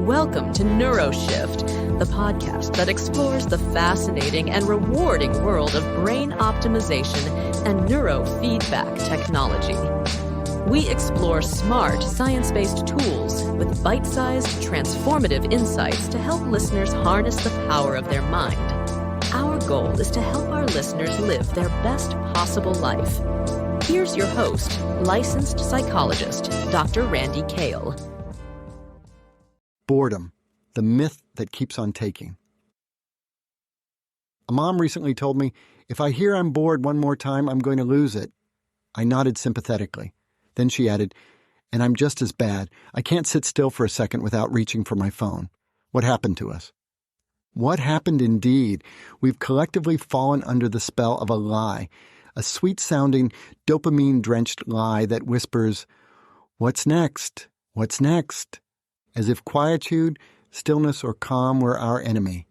Welcome to NeuroShift, the podcast that explores the fascinating and rewarding world of brain optimization and neurofeedback technology. We explore smart, science-based tools with bite-sized, transformative insights to help listeners harness the power of their mind. Our goal is to help our listeners live their best possible life. Here's your host, licensed psychologist, Dr. Randy Kale. Boredom, the myth that keeps on taking. A mom recently told me, if I hear I'm bored one more time, I'm going to lose it. I nodded sympathetically. Then she added, and I'm just as bad. I can't sit still for a second without reaching for my phone. What happened to us? What happened indeed? We've collectively fallen under the spell of a lie, a sweet-sounding, dopamine-drenched lie that whispers, "What's next? What's next?" As if quietude, stillness, or calm were our enemy.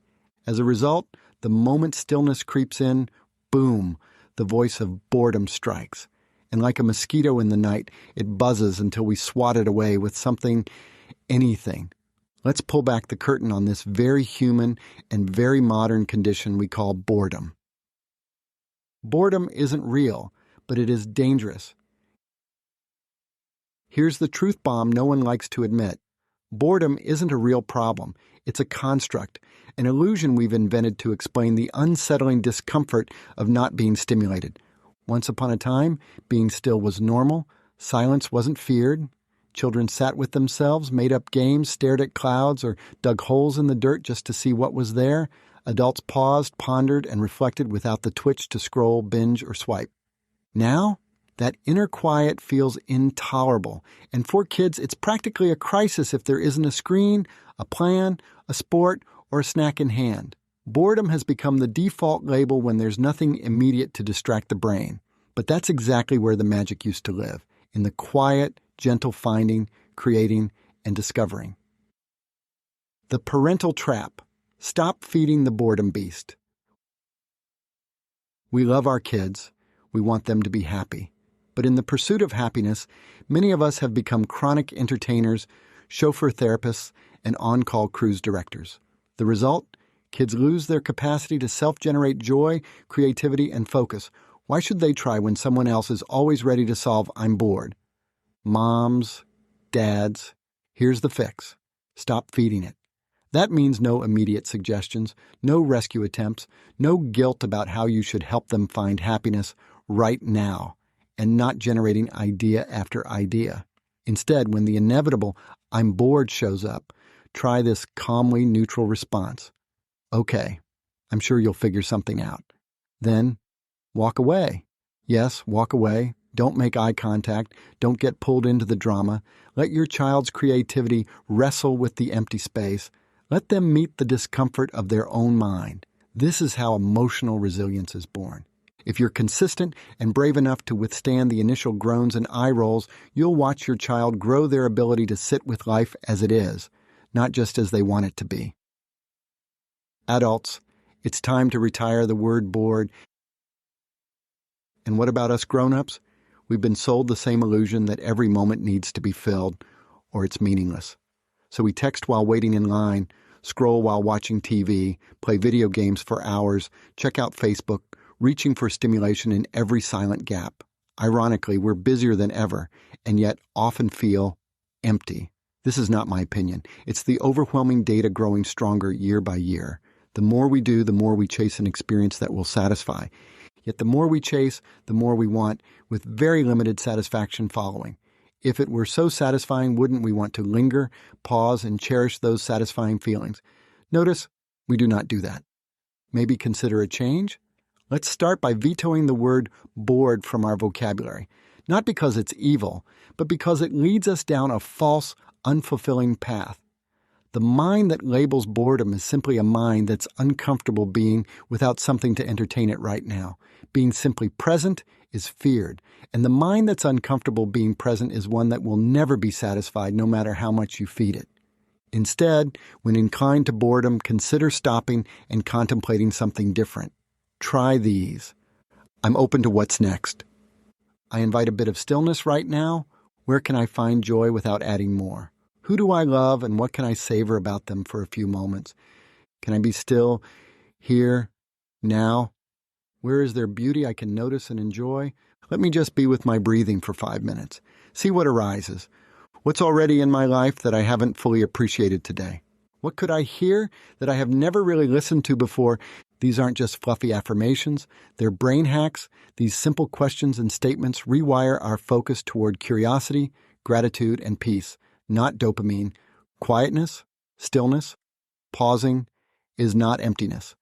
As a result, the moment stillness creeps in, boom, the voice of boredom strikes. And like a mosquito in the night, it buzzes until we swat it away with something, anything. Let's pull back the curtain on this very human and very modern condition we call boredom. Boredom isn't real, but it is dangerous. Here's the truth bomb no one likes to admit. Boredom isn't a real problem. It's a construct, an illusion we've invented to explain the unsettling discomfort of not being stimulated. Once upon a time, being still was normal. Silence wasn't feared. Children sat with themselves, made up games, stared at clouds, or dug holes in the dirt just to see what was there. Adults paused, pondered, and reflected without the twitch to scroll, binge, or swipe. Now, that inner quiet feels intolerable, and for kids, it's practically a crisis if there isn't a screen, a plan, a sport, or a snack in hand. Boredom has become the default label when there's nothing immediate to distract the brain. But that's exactly where the magic used to live, in the quiet, gentle finding, creating, and discovering. The parental trap. Stop feeding the boredom beast. We love our kids. We want them to be happy. But in the pursuit of happiness, many of us have become chronic entertainers, chauffeur therapists, and on-call cruise directors. The result? Kids lose their capacity to self-generate joy, creativity, and focus. Why should they try when someone else is always ready to solve "I'm bored"? Moms, dads, here's the fix. Stop feeding it. That means no immediate suggestions, no rescue attempts, no guilt about how you should help them find happiness right now, and not generating idea after idea. Instead, when the inevitable "I'm bored" shows up, try this calmly neutral response. Okay, I'm sure you'll figure something out. Then, walk away. Yes, walk away. Don't make eye contact. Don't get pulled into the drama. Let your child's creativity wrestle with the empty space. Let them meet the discomfort of their own mind. This is how emotional resilience is born. If you're consistent and brave enough to withstand the initial groans and eye rolls, you'll watch your child grow their ability to sit with life as it is, not just as they want it to be. Adults, it's time to retire the word bored. And what about us grown-ups? We've been sold the same illusion that every moment needs to be filled, or it's meaningless. So we text while waiting in line, scroll while watching TV, play video games for hours, check out Facebook, reaching for stimulation in every silent gap. Ironically, we're busier than ever, and yet often feel empty. This is not my opinion. It's the overwhelming data growing stronger year by year. The more we do, the more we chase an experience that will satisfy. Yet the more we chase, the more we want, with very limited satisfaction following. If it were so satisfying, wouldn't we want to linger, pause, and cherish those satisfying feelings? Notice, we do not do that. Maybe consider a change? Let's start by vetoing the word bored from our vocabulary, not because it's evil, but because it leads us down a false, unfulfilling path. The mind that labels boredom is simply a mind that's uncomfortable being without something to entertain it right now. Being simply present is feared, and the mind that's uncomfortable being present is one that will never be satisfied no matter how much you feed it. Instead, when inclined to boredom, consider stopping and contemplating something different. Try these. I'm open to what's next. I invite a bit of stillness right now. Where can I find joy without adding more? Who do I love and what can I savor about them for a few moments? Can I be still here, now? Where is there beauty I can notice and enjoy? Let me just be with my breathing for 5 minutes. See what arises. What's already in my life that I haven't fully appreciated today? What could I hear that I have never really listened to before? These aren't just fluffy affirmations. They're brain hacks. These simple questions and statements rewire our focus toward curiosity, gratitude, and peace, not dopamine. Quietness, stillness, pausing is not emptiness.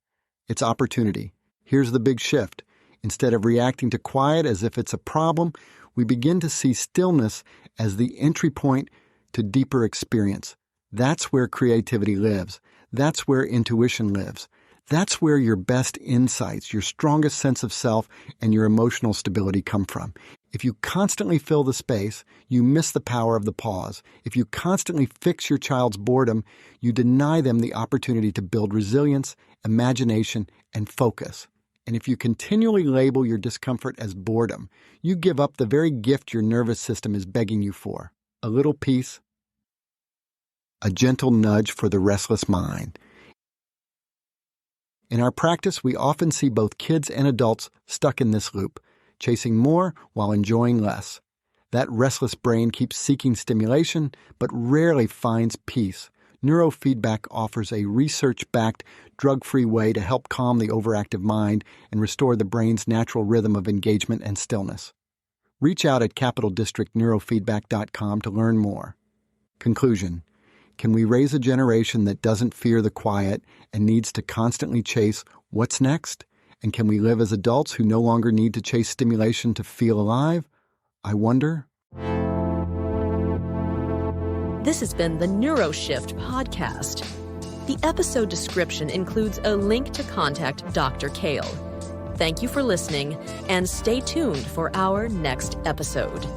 It's opportunity. Here's the big shift. Instead of reacting to quiet as if it's a problem, we begin to see stillness as the entry point to deeper experience. That's where creativity lives. That's where intuition lives. That's where your best insights, your strongest sense of self, and your emotional stability come from. If you constantly fill the space, you miss the power of the pause. If you constantly fix your child's boredom, you deny them the opportunity to build resilience, imagination, and focus. And if you continually label your discomfort as boredom, you give up the very gift your nervous system is begging you for. A little peace, a gentle nudge for the restless mind. In our practice, we often see both kids and adults stuck in this loop, chasing more while enjoying less. That restless brain keeps seeking stimulation, but rarely finds peace. Neurofeedback offers a research-backed, drug-free way to help calm the overactive mind and restore the brain's natural rhythm of engagement and stillness. Reach out at capitaldistrictneurofeedback.com to learn more. Conclusion. Can we raise a generation that doesn't fear the quiet and needs to constantly chase what's next? And can we live as adults who no longer need to chase stimulation to feel alive? I wonder. This has been the NeuroShift podcast. The episode description includes a link to contact Dr. Kale. Thank you for listening, and stay tuned for our next episode.